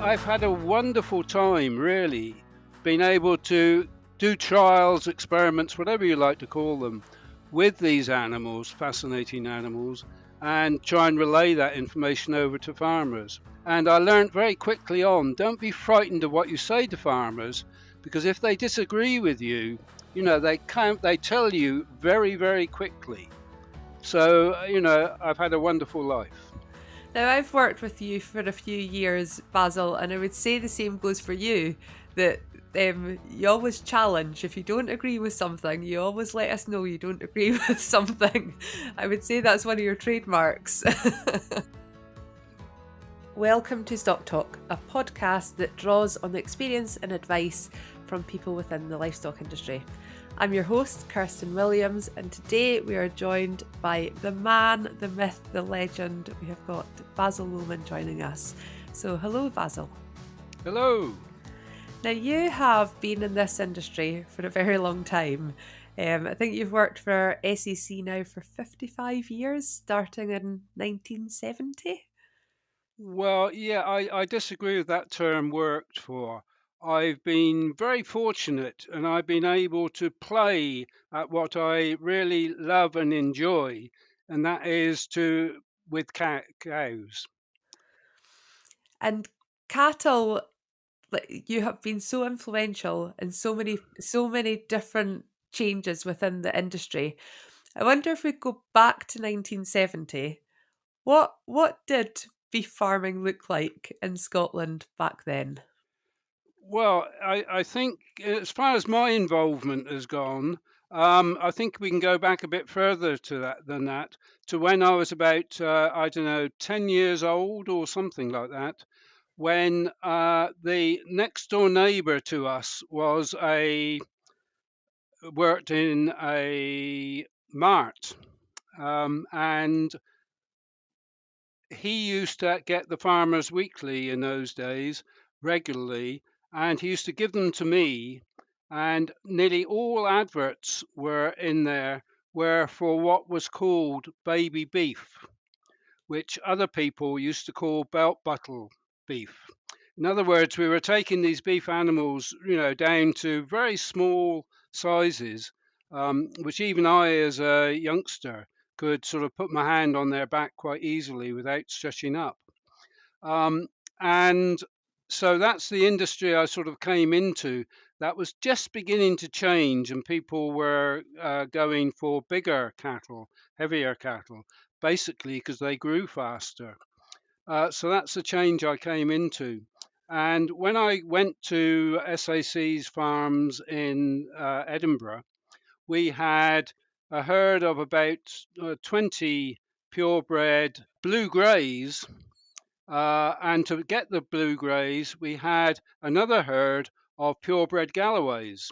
I've had a wonderful time, really, being able to do trials, experiments, whatever you like to call them, with these animals, fascinating animals, and try and relay that information over to farmers. And I learned very quickly on, don't be frightened of what you say to farmers, because if they disagree with you, they tell you very, very quickly. So, I've had a wonderful life. Now, I've worked with you for a few years, Basil, and I would say the same goes for you, that you always challenge. If you don't agree with something, you always let us know you don't agree with something. I would say that's one of your trademarks. Welcome to Stock Talk, a podcast that draws on the experience and advice from people within the livestock industry. I'm your host, Kirsten Williams, and today we are joined by the man, the myth, the legend. We have got Basil Lowman joining us. So, hello, Basil. Hello. Now, you have been in this industry for a very long time. I think you've worked for SAC now for 55 years, starting in 1970. Well, yeah, I disagree with that term worked for. I've been very fortunate and I've been able to play at what I really love and enjoy, and that is with cows. And cattle, like, you have been so influential in so many different changes within the industry. I wonder if we go back to 1970, what did beef farming look like in Scotland back then? Well, I think as far as my involvement has gone, I think we can go back a bit further than that, to when I was about, I don't know, 10 years old or something like that, when the next door neighbour to us worked in a mart, and he used to get the Farmers Weekly in those days regularly, and he used to give them to me. And nearly all adverts were in there were for what was called baby beef, which other people used to call belt buckle beef. In other words, we were taking these beef animals, down to very small sizes, which even I, as a youngster, could sort of put my hand on their back quite easily without stretching up. Um, and so that's the industry I sort of came into. That was just beginning to change, and people were going for bigger cattle, heavier cattle, basically because they grew faster. So that's the change I came into. And when I went to SAC's farms in Edinburgh, we had a herd of about 20 purebred blue greys. And to get the blue greys, we had another herd of purebred Galloways,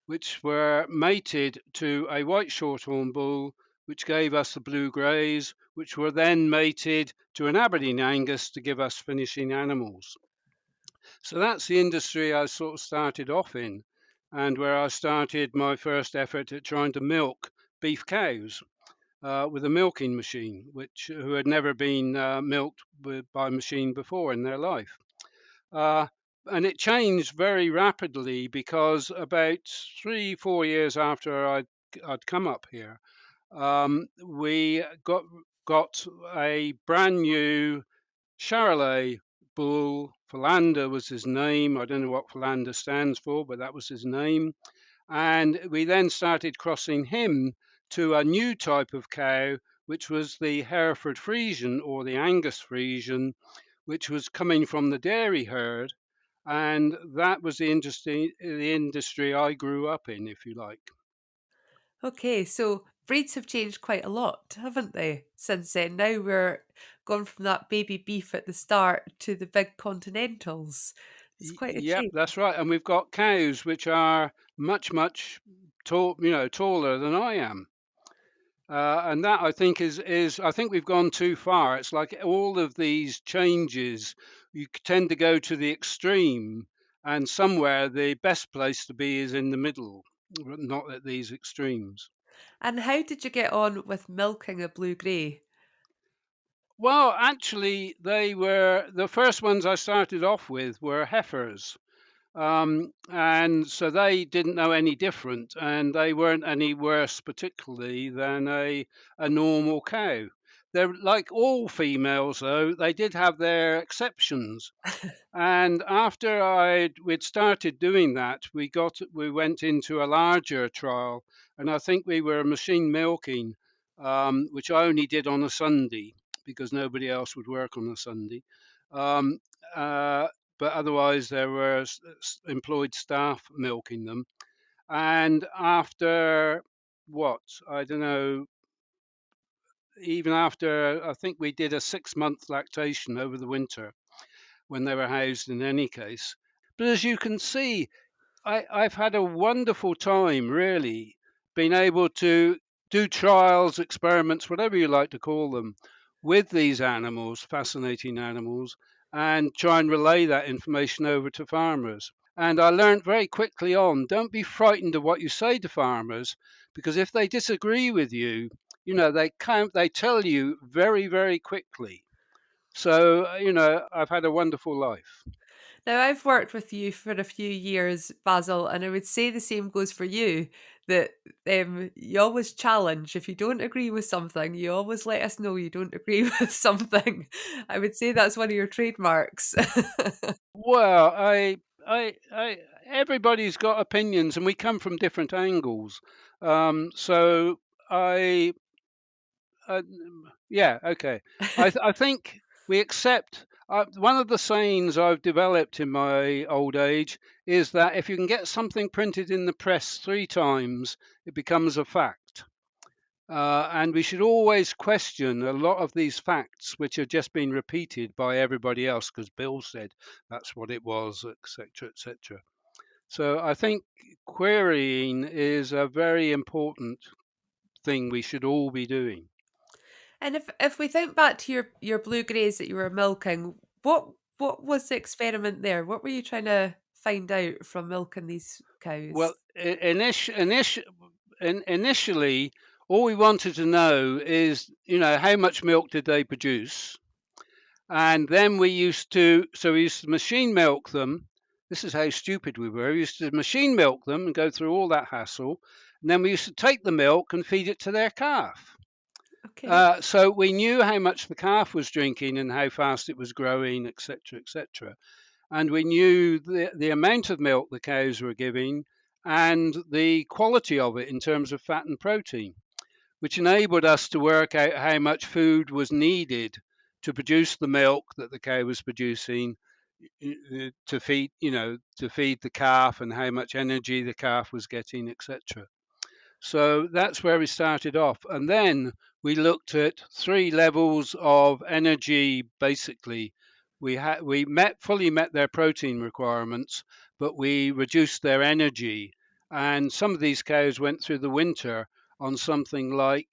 which were mated to a white shorthorn bull, which gave us the blue greys, which were then mated to an Aberdeen Angus to give us finishing animals. So that's the industry I sort of started off in, and where I started my first effort at trying to milk beef cows with a milking machine, who had never been milked by machine before in their life. Uh, and it changed very rapidly because about 3, 4 years after I'd come up here, we got a brand new Charolais bull. Philander was his name. I don't know what Philander stands for, but that was his name. And we then started crossing him to a new type of cow, which was the Hereford Friesian or the Angus Friesian, which was coming from the dairy herd. And that was the industry I grew up in, if you like. Okay, so breeds have changed quite a lot, haven't they, since then? Now we're gone from that baby beef at the start to the big continentals. It's quite a Yep, change. that's right. And we've got cows which are much, much taller than I am. And that I think is I think we've gone too far. It's like all of these changes, you tend to go to the extreme, and somewhere the best place to be is in the middle, not at these extremes. And how did you get on with milking a blue grey? Well, actually, they were the first ones I started off with were heifers. And so they didn't know any different, and they weren't any worse, particularly, than a normal cow. They're like all females, though, they did have their exceptions. And after we'd started doing that, we went into a larger trial, and I think we were machine milking, which I only did on a Sunday because nobody else would work on a Sunday. Um, uh, but otherwise, there were employed staff milking them. And after what I don't know, even after I think we did a 6 month lactation over the winter when they were housed in any case. But as you can see, I've had a wonderful time, really, being able to do trials, experiments, whatever you like to call them, with these animals, fascinating animals, and try and relay that information over to farmers. And I learned very quickly on, don't be frightened of what you say to farmers, because if they disagree with you, they tell you very, very quickly. So, I've had a wonderful life. Now, I've worked with you for a few years, Basil, and I would say the same goes for you, that you always challenge. If you don't agree with something, you always let us know you don't agree with something. I would say that's one of your trademarks. Well, everybody's got opinions, and we come from different angles. So I, uh, yeah, okay. I think we accept. One of the sayings I've developed in my old age is that if you can get something printed in the press 3 times, it becomes a fact. And we should always question a lot of these facts which are just being repeated by everybody else because Bill said that's what it was, etc., etc. So I think querying is a very important thing we should all be doing. And if we think back to your blue greys that you were milking, what was the experiment there? What were you trying to find out from milking these Well, cows? initially, all we wanted to know is, how much milk did they produce? And then we used to machine milk them. This is how stupid we were. We used to machine milk them and go through all that hassle. And then we used to take the milk and feed it to their calf. Okay. So we knew how much the calf was drinking and how fast it was growing, etc., etc. And we knew the amount of milk the cows were giving and the quality of it in terms of fat and protein, which enabled us to work out how much food was needed to produce the milk that the cow was producing to feed the calf and how much energy the calf was getting, etc. So that's where we started off. And then we looked at 3 levels of energy basically. We fully met their protein requirements, but we reduced their energy. And some of these cows went through the winter on something like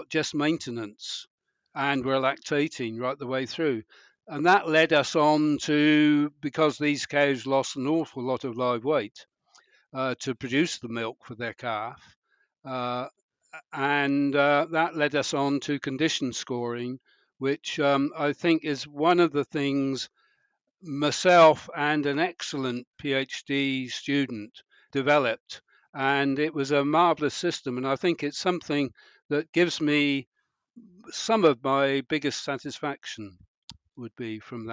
just maintenance and were lactating right the way through. And that led us on to, because these cows lost an awful lot of live weight, to produce the milk for their calf. Uh, and that led us on to condition scoring, which I think is one of the things myself and an excellent PhD student developed. And it was a marvelous system. And I think it's something that gives me some of my biggest satisfaction would be from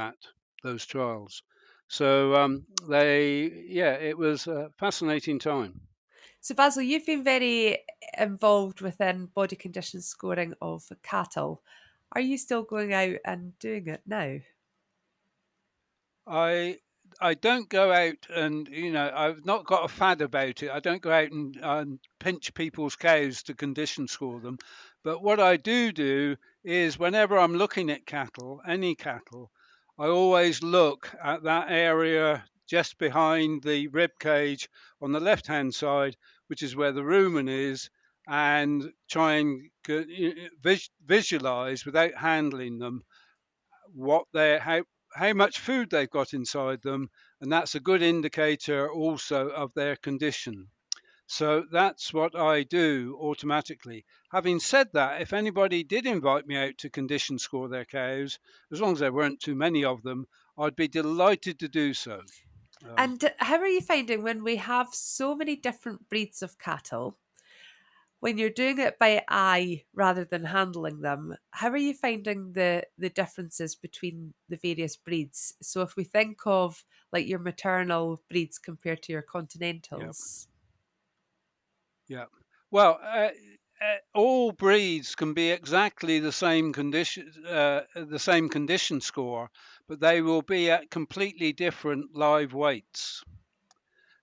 those trials. So it was a fascinating time. So, Basil, you've been very involved within body condition scoring of cattle. Are you still going out and doing it now? I I don't go out and I've not got a fad about it. I don't go out and pinch people's cows to condition score them. But what I do is whenever I'm looking at cattle, any cattle, I always look at that area just behind the rib cage on the left hand side, which is where the rumen is, and try and visualize without handling them what they how much food they've got inside them, and that's a good indicator also of their condition. So that's what I do automatically. Having said that, if anybody did invite me out to condition score their cows, as long as there weren't too many of them, I'd be delighted to do so. Um, And how are you finding when we have so many different breeds of cattle? When you're doing it by eye rather than handling them, how are you finding the differences between the various breeds? So if we think of like your maternal breeds compared to your yeah, continentals, yeah. Well, all breeds can be exactly the same condition score, but they will be at completely different live weights.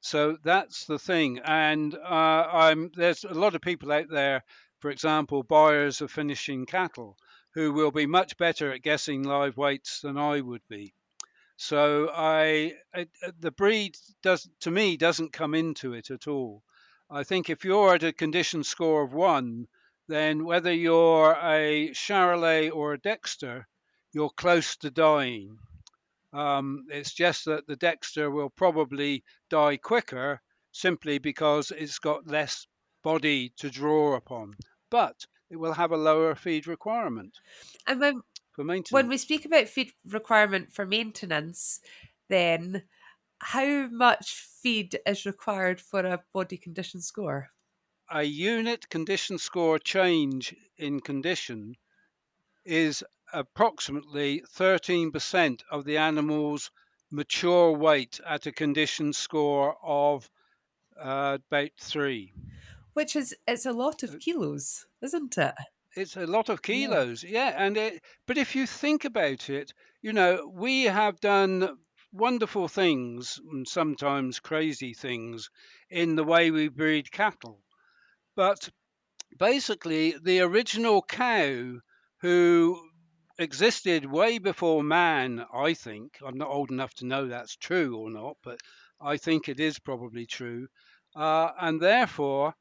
So that's the thing, and there's a lot of people out there, for example, buyers of finishing cattle, who will be much better at guessing live weights than I would be. So the breed does to me doesn't come into it at all. I think if you're at a condition score of 1, then whether you're a Charolais or a Dexter, you're close to dying. It's just that the Dexter will probably die quicker simply because it's got less body to draw upon, but it will have a lower feed requirement and for when we maintenance. speak about feed requirement for maintenance, then how much feed is required for a body condition score? A unit condition score change in condition is approximately 13% of the animal's mature weight at a condition score of about 3. Which is it's a lot of kilos, isn't it? It's a lot of Yeah. kilos, yeah. But if you think about it, we have done wonderful things and sometimes crazy things in the way we breed cattle. But basically, the original cow who existed way before man, I think, I'm not old enough to know that's true or not, but I think it is probably true. And therefore,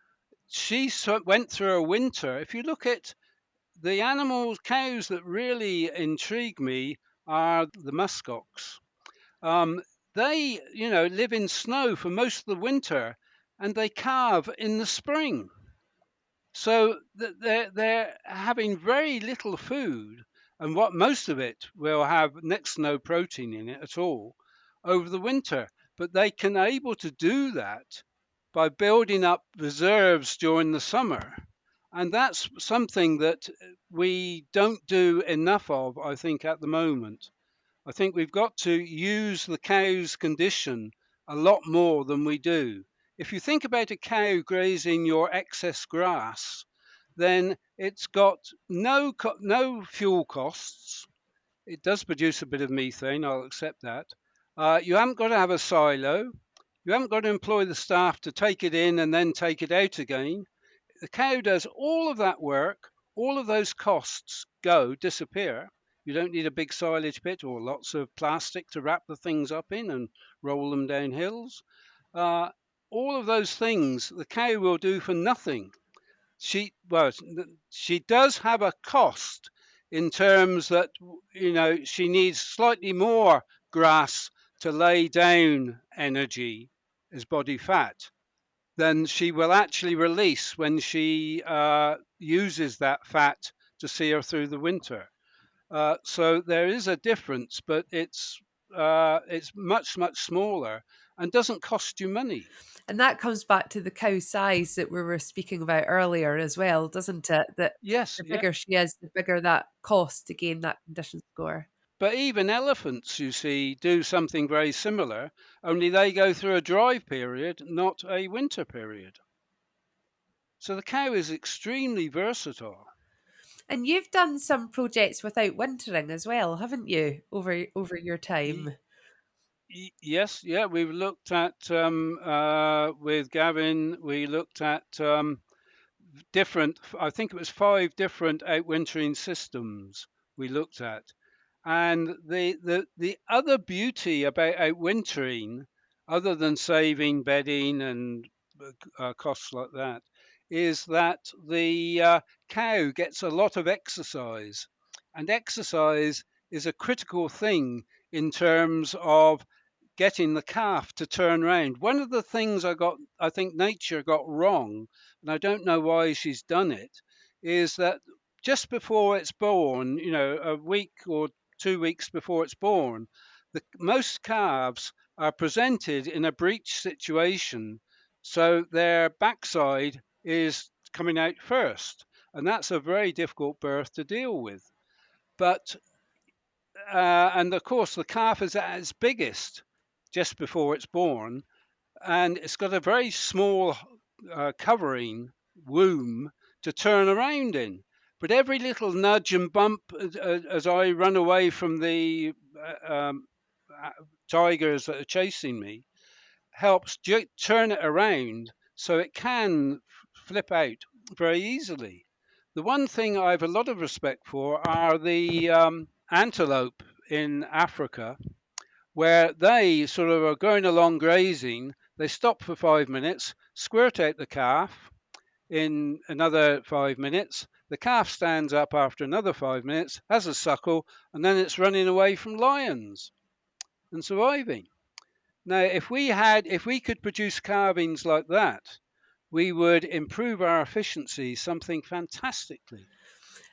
went through a winter. If you look at the animals, cows that really intrigue me are the muskox. Um, they, live in snow for most of the winter, and they calve in the spring. So they're having very little food, and what most of it will have next to no protein in it at all over the winter. But they can able to do that by building up reserves during the summer, and that's something that we don't do enough of, I think, at the moment. I think we've got to use the cow's condition a lot more than we do. If you think about a cow grazing your excess grass, then it's got no fuel costs. It does produce a bit of methane, I'll accept that. You haven't got to have a silo. You haven't got to employ the staff to take it in and then take it out again. The cow does all of that work, all of those costs disappear. You don't need a big silage pit or lots of plastic to wrap the things up in and roll them down hills. Uh, all of those things the cow will do for nothing. She does have a cost in terms that she needs slightly more grass to lay down energy as body fat than she will actually release when she uses that fat to see her through the winter. So there is a difference, but it's much smaller and doesn't cost you money. And that comes back to the cow size that we were speaking about earlier as well, doesn't it? That Yes, the yeah. bigger she is, the bigger that cost to gain that condition score. But even elephants, you see, do something very similar, only they go through a dry period, not a winter period. So the cow is extremely versatile. And you've done some projects without wintering as well, haven't you, over your time? Yes, yeah, we've looked at with Gavin. We looked at different. I think it was 5 different outwintering systems we looked at, and the other beauty about outwintering, other than saving bedding and costs like that, is that the cow gets a lot of exercise, and exercise is a critical thing in terms of getting the calf to turn round. One of the things I think nature got wrong, and I don't know why she's done it, is that just before it's born, a week or 2 weeks before it's born, most calves are presented in a breech situation, so their backside is coming out first, and that's a very difficult birth to deal with. But and of course, the calf is at its biggest just before it's born, and it's got a very small covering womb to turn around in. But every little nudge and bump as I run away from the tigers that are chasing me helps turn it around so it can flip out very easily. The one thing I have a lot of respect for are the antelope in Africa, where they sort of are going along grazing. They stop for 5 minutes, squirt out the calf in another 5 minutes. The calf stands up after another 5 minutes, has a suckle, and then it's running away from lions and surviving. Now, if we could produce calvings like that, we would improve our efficiency something fantastically.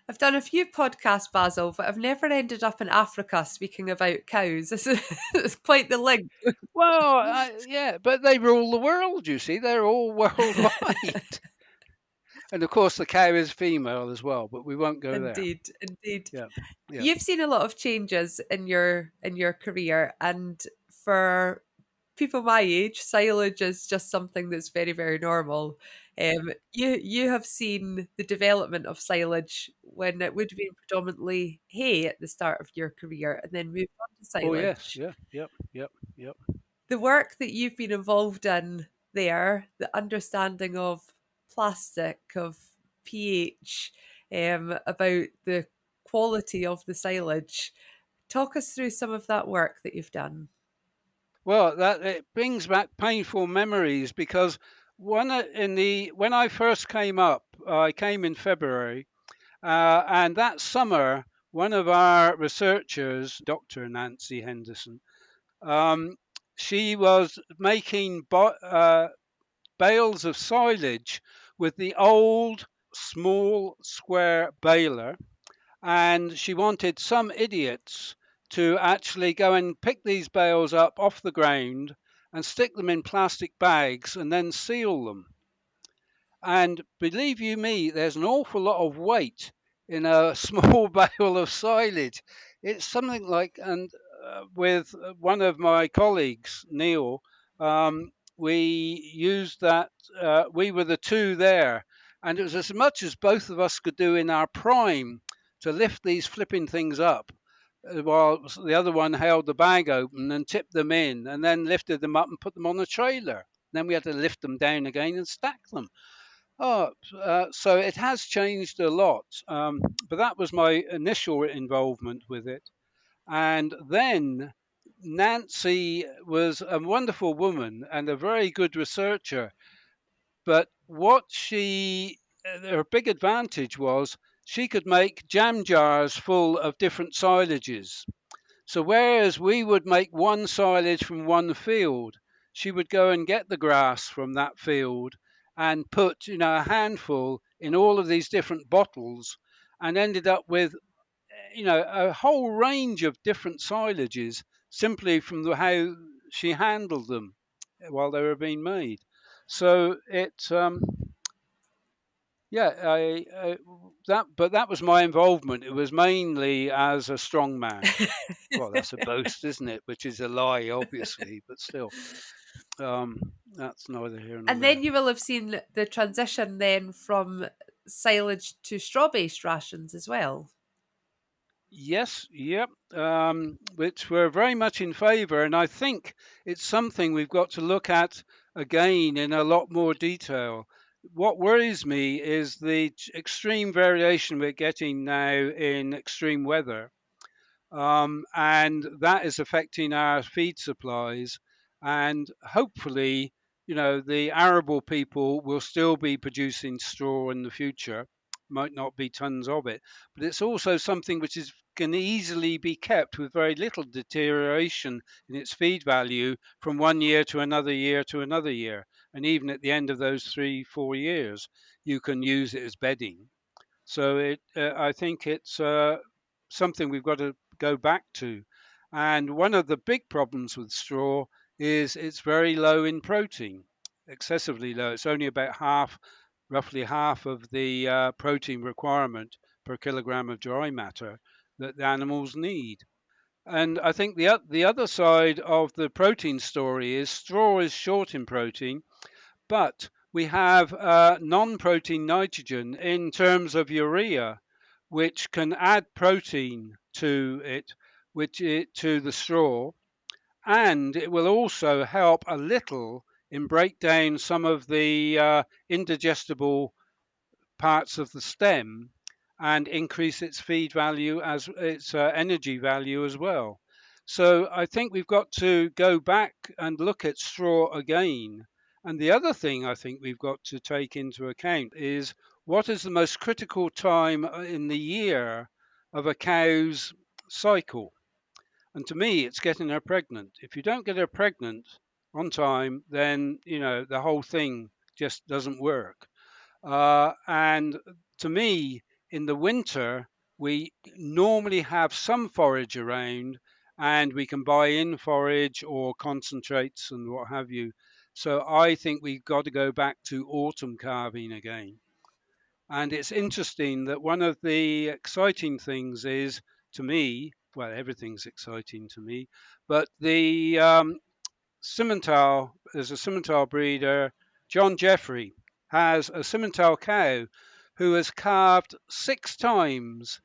I've done a few podcasts, Basil, but I've never ended up in Africa speaking about cows. It's quite the link. Well, yeah, but they rule the world, you see. They're all worldwide. And of course, the cow is female as well, but we won't go there. Indeed, indeed. Yeah, yeah. You've seen a lot of changes in your career, and for people my age, silage is just something that's very, very normal. You have seen the development of silage when it would have been predominantly hay at the start of your career, and then moved on to Oh, yes. silage. Yeah, yep, yep, yep. The work that you've been involved in there, the understanding of plastic, of pH, about the quality of the silage. Talk us through some of that work that you've done. Well, that it brings back painful memories because when I first came up, I came in February, and that summer, one of our researchers, Dr. Nancy Henderson, um, she was making bales of silage with the old small square baler, and she wanted some idiots to actually go and pick these bales up off the ground and stick them in plastic bags and then seal them. And believe you me, there's an awful lot of weight in a small bale of silage. It's something like, and with one of my colleagues, Neil, we used that, we were the two there, and it was as much as both of us could do in our prime to lift these flipping things up. While the other one held the bag open and tipped them in and then lifted them up and put them on a trailer. Then we had to lift them down again and stack them. Oh, so it has changed a lot. But that was my initial involvement with it. And then Nancy was a wonderful woman and a very good researcher. But her big advantage was she could make jam jars full of different silages. So whereas we would make one silage from one field, she would go and get the grass from that field and put, a handful in all of these different bottles and ended up with, a whole range of different silages simply from how she handled them while they were being made. So yeah, but that was my involvement. It was mainly as a strongman. Well, that's a boast, isn't it? Which is a lie, obviously, but still, that's neither here nor And there. then you will have seen the transition then from silage to straw-based rations as well. Yes, yep, which we're very much in favour, and I think it's something we've got to look at again in a lot more detail. What worries me is the extreme variation we're getting now in extreme weather. And that is affecting our feed supplies. And hopefully, the arable people will still be producing straw in the future. Might not be tons of it, but it's also something which is can easily be kept with very little deterioration in its feed value from 1 year to another year to another year. And even at the end of those 3, 4 years, you can use it as bedding. So I think it's something we've got to go back to. And one of the big problems with straw is it's very low in protein, excessively low. It's only about half, roughly half of the protein requirement per kilogram of dry matter that the animals need. And I think the other side of the protein story is straw is short in protein, but we have non-protein nitrogen in terms of urea, which can add protein to it, to the straw, and it will also help a little in break down some of the indigestible parts of the stem and increase its feed value as its energy value as well. So I think we've got to go back and look at straw again. And the other thing I think we've got to take into account is what is the most critical time in the year of a cow's cycle. And to me, it's getting her pregnant. If you don't get her pregnant on time, then, the whole thing just doesn't work. And to me, in the winter, we normally have some forage around and we can buy in forage or concentrates and what have you. So I think we've got to go back to autumn calving again. And it's interesting that one of the exciting things is, to me, well, everything's exciting to me, but the Simmental, there's a Simmental breeder, John Jeffrey, has a Simmental cow who has calved 6 times,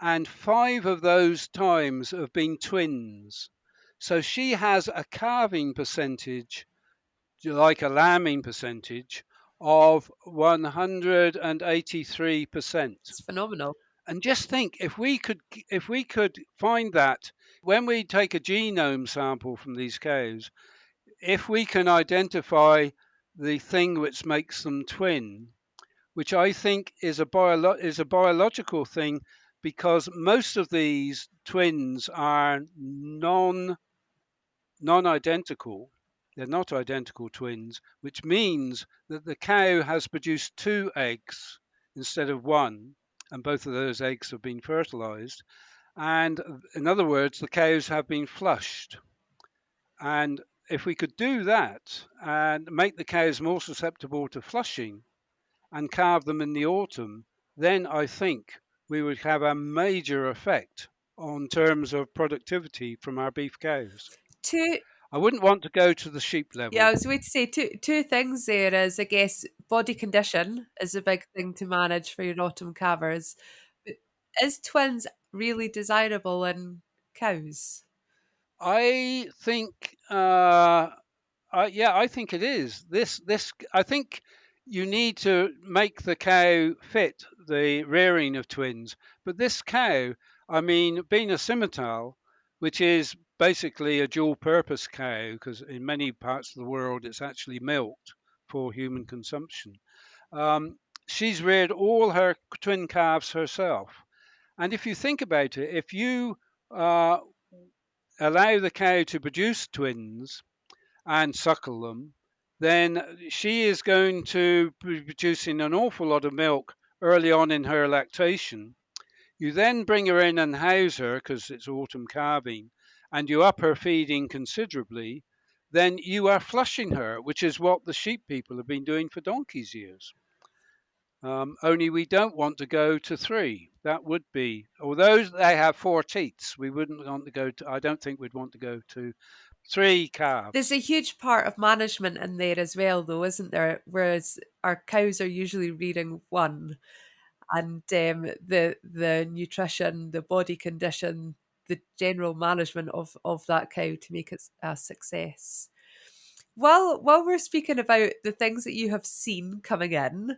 and 5 of those times have been twins. So she has a calving percentage, like a lambing percentage, of 183%. It's phenomenal. And just think, if we could find that when we take a genome sample from these cows, if we can identify the thing which makes them twin, which I think is is a biological thing, because most of these twins are non-identical. They're not identical twins, which means that the cow has produced 2 eggs instead of one, and both of those eggs have been fertilized. And in other words, the cows have been flushed. And if we could do that and make the cows more susceptible to flushing and calve them in the autumn, then I think we would have a major effect on terms of productivity from our beef cows. Two, I wouldn't want to go to the sheep yeah, I level. was going to say two things there is, I guess, body condition is a big thing to manage for your autumn calvers. But is twins really desirable in cows? I think yeah, I think it is. I think you need to make the cow fit the rearing of twins. But this cow, I mean, being a Simmental, which is basically a dual purpose cow, because in many parts of the world it's actually milked for human consumption. Um, she's reared all her twin calves herself. And if you think about it, if you uh, allow the cow to produce twins and suckle them, then she is going to be producing an awful lot of milk early on in her lactation. You then bring her in and house her because it's autumn calving, and you up her feeding considerably. Then you are flushing her, which is what the sheep people have been doing for donkey's years. Only we don't want to go to 3. That would be, although they have 4 teats, we wouldn't want to go to, I don't think we'd want to go to 3 There's calves. a huge part of management in there as well, though, isn't there? Whereas our cows are usually rearing one, and the nutrition, the body condition, the general management of that cow to make it a success. While we're speaking about the things that you have seen coming in,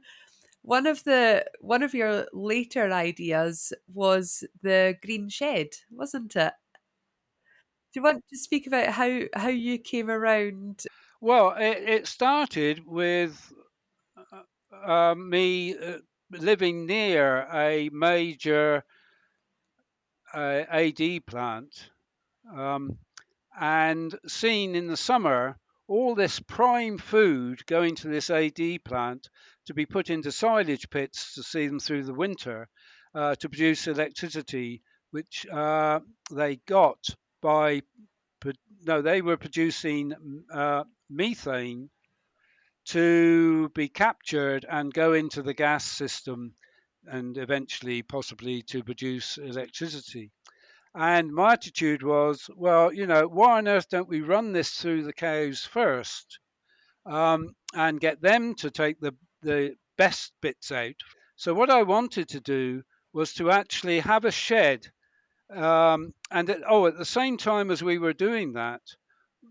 one of your later ideas was the green shed, wasn't it? Do you want to speak about how you came around? Well, it started with me living near a major AD plant, um, and seen in the summer all this prime food going to this AD plant to be put into silage pits to see them through the winter to produce electricity, which they got by no, they were producing methane to be captured and go into the gas system and eventually possibly to produce electricity. And my attitude was, well, why on earth don't we run this through the cows first and get them to take the best bits out? So, what I wanted to do was to actually have a shed. At the same time as we were doing that,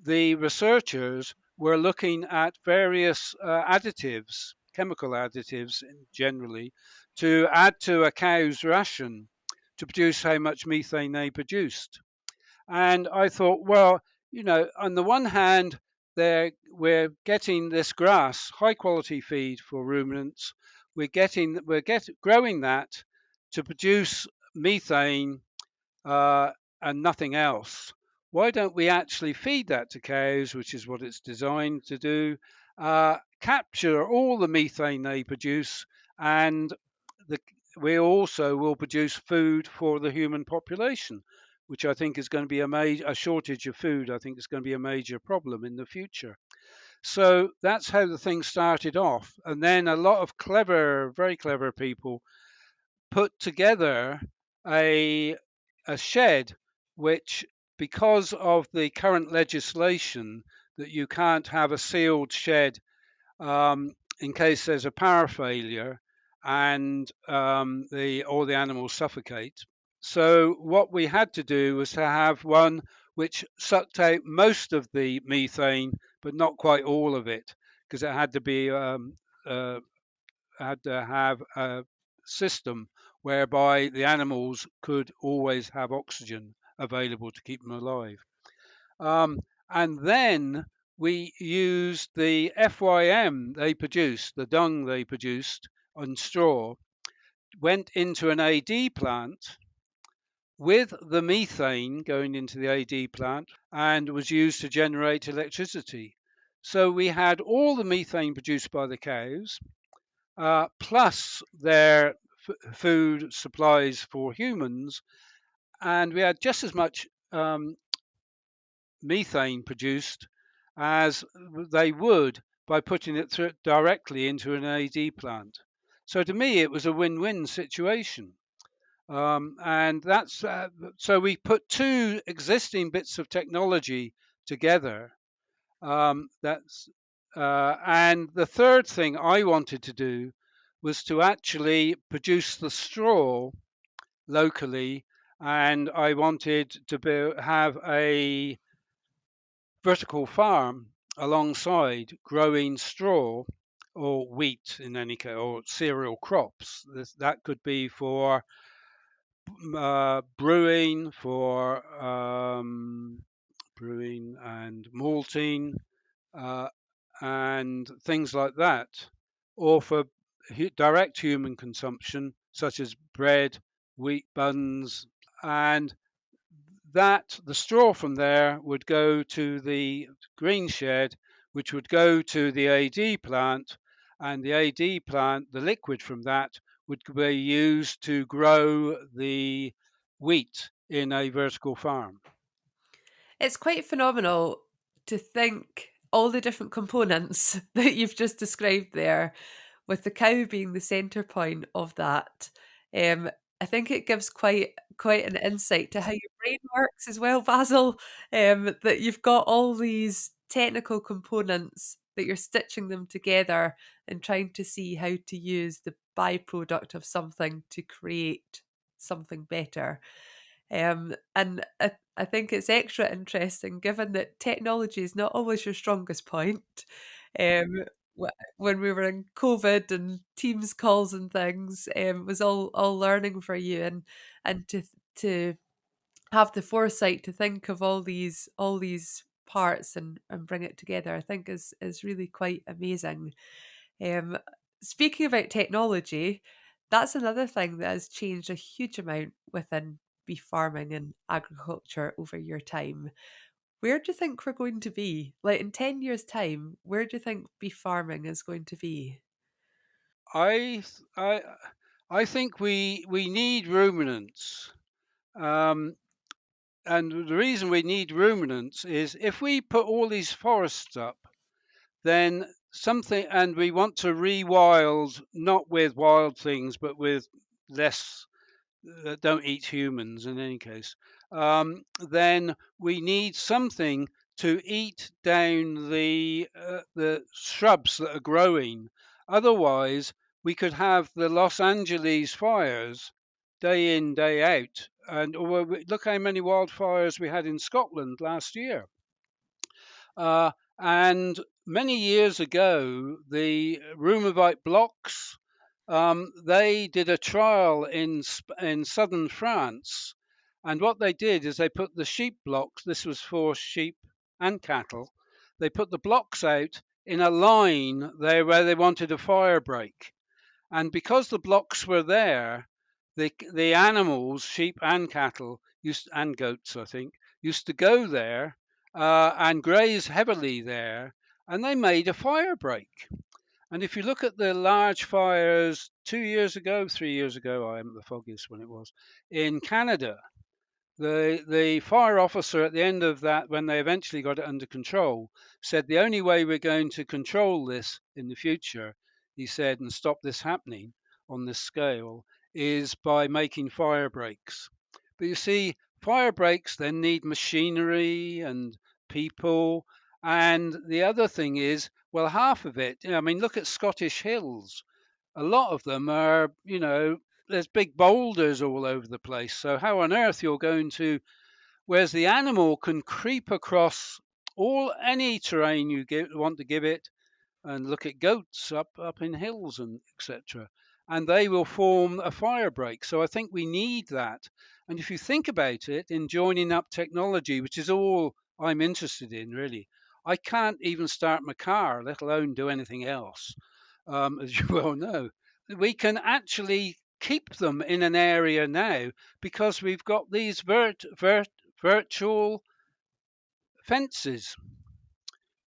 the researchers were looking at various additives, chemical additives generally, to add to a cow's ration to produce how much methane they produced. And I thought, well, on the one hand, we're getting this grass, high quality feed for ruminants. Growing that to produce methane and nothing else. Why don't we actually feed that to cows, which is what it's designed to do, capture all the methane they produce, and the, we also will produce food for the human population, which I think is going to be a shortage of food. I think is going to be a major problem in the future. So that's how the thing started off. And then a lot of very clever people put together a, a shed which, because of the current legislation that you can't have a sealed shed in case there's a power failure and all the animals suffocate. So what we had to do was to have one which sucked out most of the methane, but not quite all of it, because it had to have a system whereby the animals could always have oxygen available to keep them alive. And then we used the FYM they produced, the dung they produced on straw, went into an AD plant with the methane going into the AD plant and was used to generate electricity. So we had all the methane produced by the cows, plus their food supplies for humans, and we had just as much methane produced as they would by putting it directly into an AD plant. So to me, it was a win-win situation. And that's so we put two existing bits of technology together. And the third thing I wanted to do was to actually produce the straw locally, and I wanted to have a vertical farm alongside growing straw or wheat in any case, or cereal crops. That could be for brewing, for brewing and malting, uh, and things like that, or for direct human consumption, such as bread, wheat buns, and the straw from there would go to the Greenshed, which would go to the AD plant, and the AD plant, the liquid from that, would be used to grow the wheat in a vertical farm. It's quite phenomenal to think all the different components that you've just described there, with the cow being the centre point of that. Um, I think it gives quite an insight to how your brain works as well, Basil. That you've got all these technical components that you're stitching them together and trying to see how to use the byproduct of something to create something better. And I think it's extra interesting given that technology is not always your strongest point. Um, when we were in COVID and Teams calls and things, it was all learning for you, and to have the foresight to think of all these parts and bring it together, I think is really quite amazing. Um, Speaking about technology, that's another thing that has changed a huge amount within beef farming and agriculture over your time, where do you think we're going to be? Like in 10 years' time, where do you think beef farming is going to be? I I I think we need ruminants. Um, and the reason we need ruminants is if we put all these forests up, then something, and we want to rewild, not with wild things, but with less that don't eat humans in any case, then we need something to eat down the shrubs that are growing. Otherwise, we could have the Los Angeles fires day in, day out. And look how many wildfires we had in Scotland last year. And many years ago, the Rumavite blocks, they did a trial in southern France, and what they did is they put the sheep blocks. This was for sheep and cattle. They put the blocks out in a line there where they wanted a fire break, and because the blocks were there, the animals, sheep and cattle, and goats, I think, used to go there and graze heavily there, and they made a fire break. And if you look at the large fires 2 years ago, 3 years ago, I am the foggiest when it was, in Canada, the fire officer at the end of that, when they eventually got it under control, said the only way we're going to control this in the future, he said, and stop this happening on this scale, is by making fire breaks. But you see, fire breaks then need machinery and people. And the other thing is, well, half of it, I mean, look at Scottish hills. A lot of them are, there's big boulders all over the place. So how on earth you're going to, whereas the animal can creep across any terrain want to give it, and look at goats up in hills and etc. And they will form a fire break. So I think we need that. And if you think about it, in joining up technology, which is all I'm interested in, really, I can't even start my car, let alone do anything else, as you well know. We can actually keep them in an area now because we've got these virtual fences.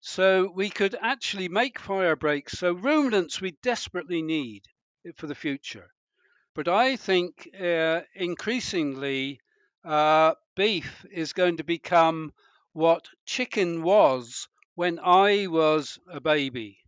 So we could actually make fire breaks. So ruminants we desperately need for the future. But I think increasingly beef is going to become what chicken was when I was a baby.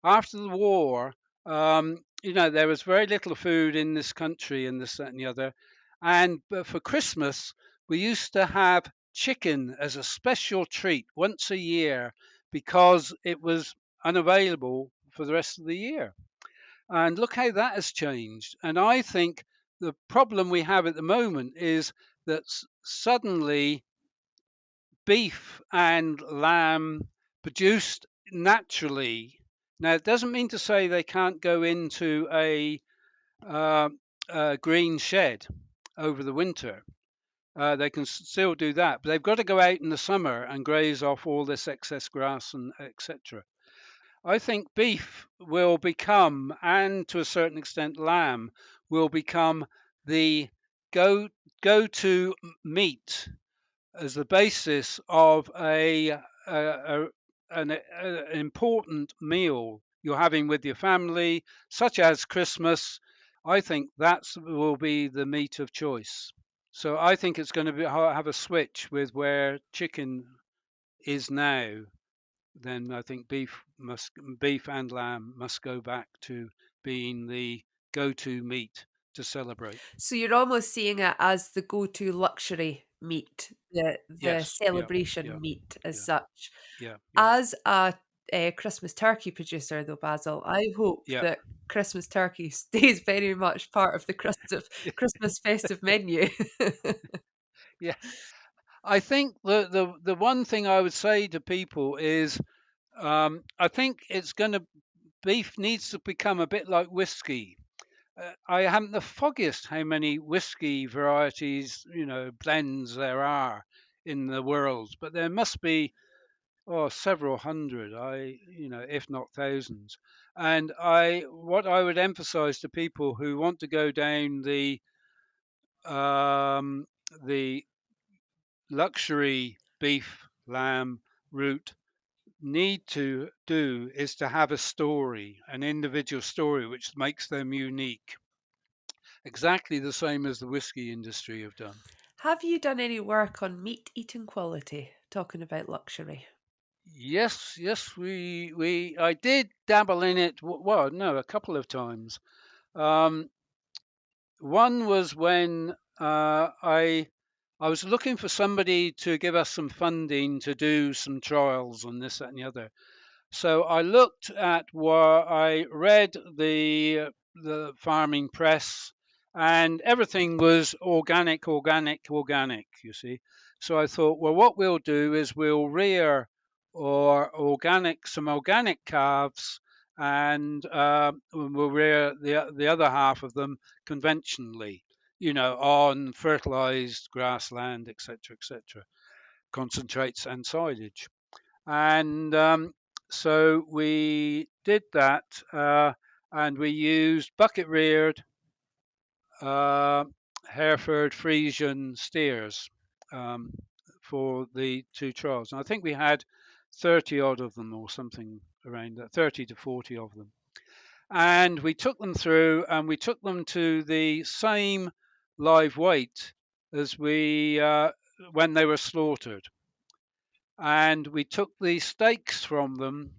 After the war, there was very little food in this country and this, that, and the other. And for Christmas, we used to have chicken as a special treat once a year because it was unavailable for the rest of the year. And look how that has changed. And I think the problem we have at the moment is that suddenly beef and lamb produced naturally. Now, it doesn't mean to say they can't go into uh, a green shed over the winter. They can still do that, but they've got to go out in the summer and graze off all this excess grass and etc. I think beef will become, and to a certain extent lamb, will become the go go to meat as the basis of an important meal you're having with your family, such as Christmas. I think that will be the meat of choice. So I think it's going to have a switch with where chicken is now. Then I think beef and lamb must go back to being the go-to meat to celebrate. So you're almost seeing it as the go-to luxury meat, the Yes, yeah, celebration yeah, meat as yeah, such. yeah, yeah, As a Christmas turkey producer, though, Basil, I hope yeah. that Christmas turkey stays very much part of the Christmas festive menu. Yeah, I think the one thing I would say to people is I think it's going to beef needs to become a bit like whiskey. I haven't the foggiest how many whiskey varieties, blends there are in the world, but there must be several hundred. If not thousands. And what I would emphasize to people who want to go down the the luxury beef, lamb, root need to do is to have a story, an individual story, which makes them unique, exactly the same as the whiskey industry have done. Have you done any work on meat eating quality, talking about luxury? Yes, yes, I did dabble in it. Well, no, a couple of times. Um, One was when I was looking for somebody to give us some funding to do some trials on this, that, and the other. So I looked at what I read the farming press, and everything was organic, organic, organic. You see, so I thought, well, what we'll do is we'll rear or organic some organic calves, and we'll rear the other half of them conventionally. On fertilized grassland, etc., etc., concentrates and silage. And so we did that, and we used bucket reared uh, Hereford Friesian steers um, for the two trials. And I think we had 30 odd of them or something around that, 30 to 40 of them. And we took them through and we took them to the same live weight as when they were slaughtered, and we took the steaks from them.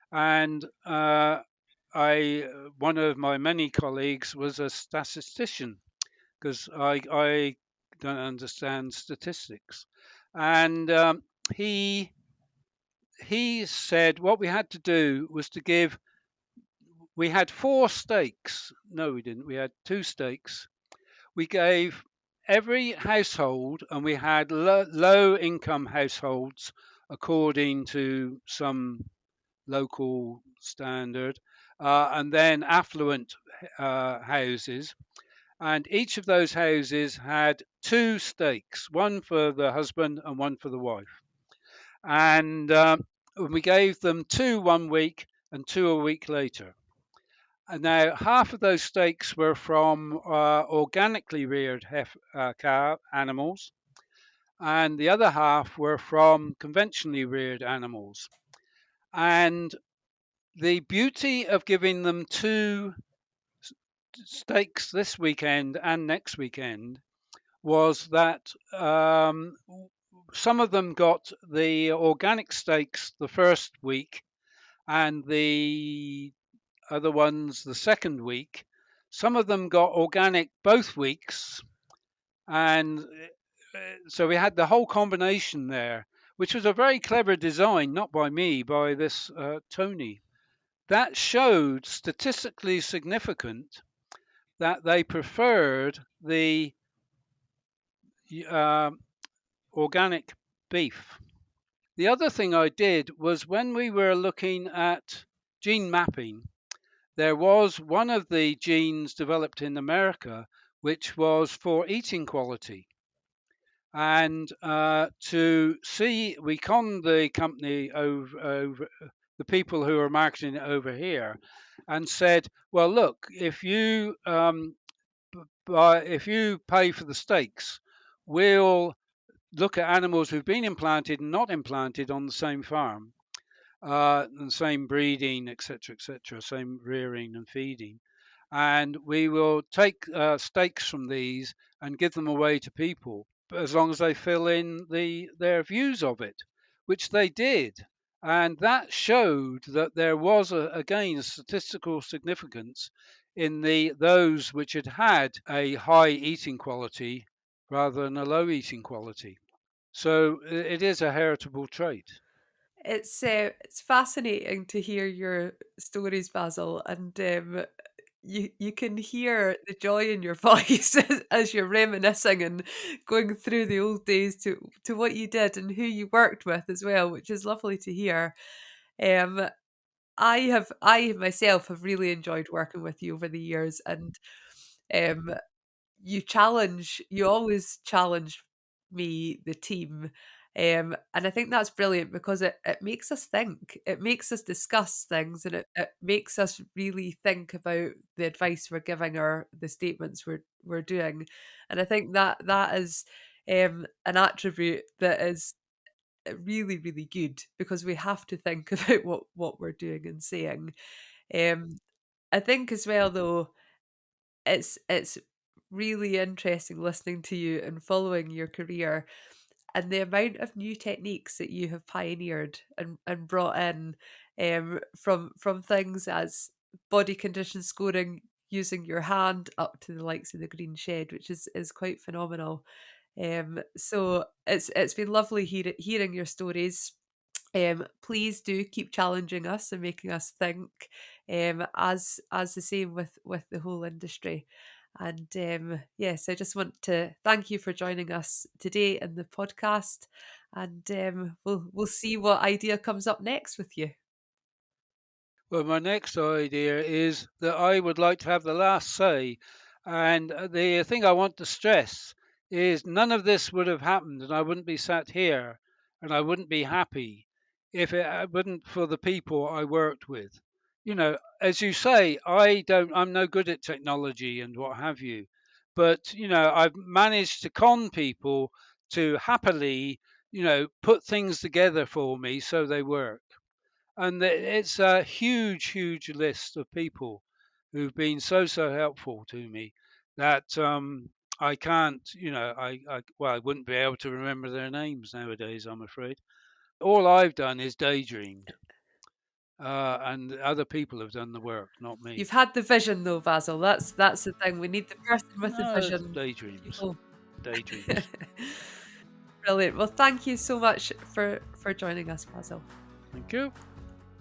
And I one of my many colleagues was a statistician, because I don't understand statistics, and he he said what we had to do was to give. We had four steaks. No, we didn't. We had two steaks. We gave every household, and we had low income households according to some local standard, and then affluent houses. And each of those houses had two steaks, one for the husband and one for the wife. And we gave them two 1 week and two a week later. And now, half of those steaks were from organically reared cow animals, and the other half were from conventionally reared animals. And the beauty of giving them two steaks this weekend and next weekend was that some of them got the organic steaks the first week and the other ones the second week. Some of them got organic both weeks, and so we had the whole combination there, which was a very clever design, not by me, by this Tony. That showed statistically significant that they preferred the uh, organic beef. The other thing I did was when we were looking at gene mapping, there was one of the genes developed in America which was for eating quality. And to see, we conned the company over the people who are marketing it over here, and said, "Well, look, if you pay for the steaks, we'll look at animals who've been implanted and not implanted on the same farm, and same breeding, etc., etc., same rearing and feeding, and we will take steaks from these and give them away to people, as long as they fill in their views of it," which they did. And that showed that there was again a statistical significance in those which had a high eating quality rather than a low eating quality. So it is a heritable trait. It's fascinating to hear your stories, Basil, and you can hear the joy in your voice as you're reminiscing and going through the old days to what you did and who you worked with as well, which is lovely to hear. Um, I myself have really enjoyed working with you over the years, and um, you always challenge me, the team. And I think that's brilliant because it makes us think, it makes us discuss things, and it makes us really think about the advice we're giving or the statements we're doing. And I think that is an attribute that is really, really good, because we have to think about what we're doing and saying. Um, I think as well, though, it's really interesting listening to you and following your career, and the amount of new techniques that you have pioneered and brought in, from things as body condition scoring using your hand up to the likes of the Greenshed, which is quite phenomenal. So it's been lovely hearing your stories. Please do keep challenging us and making us think, as the same with the whole industry. And yes, I just want to thank you for joining us today in the podcast. And we'll see what idea comes up next with you. Well, my next idea is that I would like to have the last say. And the thing I want to stress is none of this would have happened, and I wouldn't be sat here, and I wouldn't be happy if it wasn't for the people I worked with. As you say, I'm no good at technology and what have you. But, I've managed to con people to happily, put things together for me so they work. And it's a huge, huge list of people who've been so helpful to me that I can't, I wouldn't be able to remember their names nowadays, I'm afraid. All I've done is daydreamed, and other people have done the work, not You've me. had the vision, though, Basil. That's the thing. We need the person with the No, vision. daydreams, People. daydreams. Brilliant. Well, thank you so much for joining us, Basil. Thank you.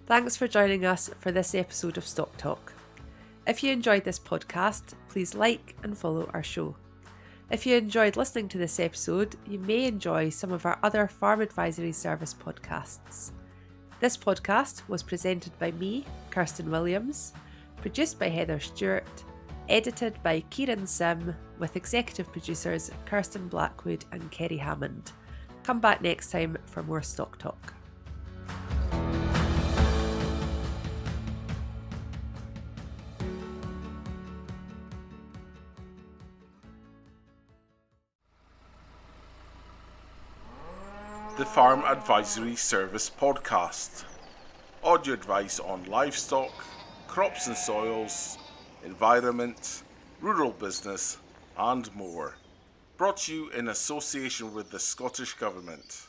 Thanks for joining us for this episode of Stock Talk. If you enjoyed this podcast, please like and follow our show. If you enjoyed listening to this episode, you may enjoy some of our other Farm Advisory Service podcasts. This podcast was presented by me, Kirsten Williams, produced by Heather Stewart, edited by Kieran Sim, with executive producers Kirsten Blackwood and Kerry Hammond. Come back next time for more Stock Talk. The Farm Advisory Service podcast. Audio advice on livestock, crops and soils, environment, rural business, and more. Brought to you in association with the Scottish Government.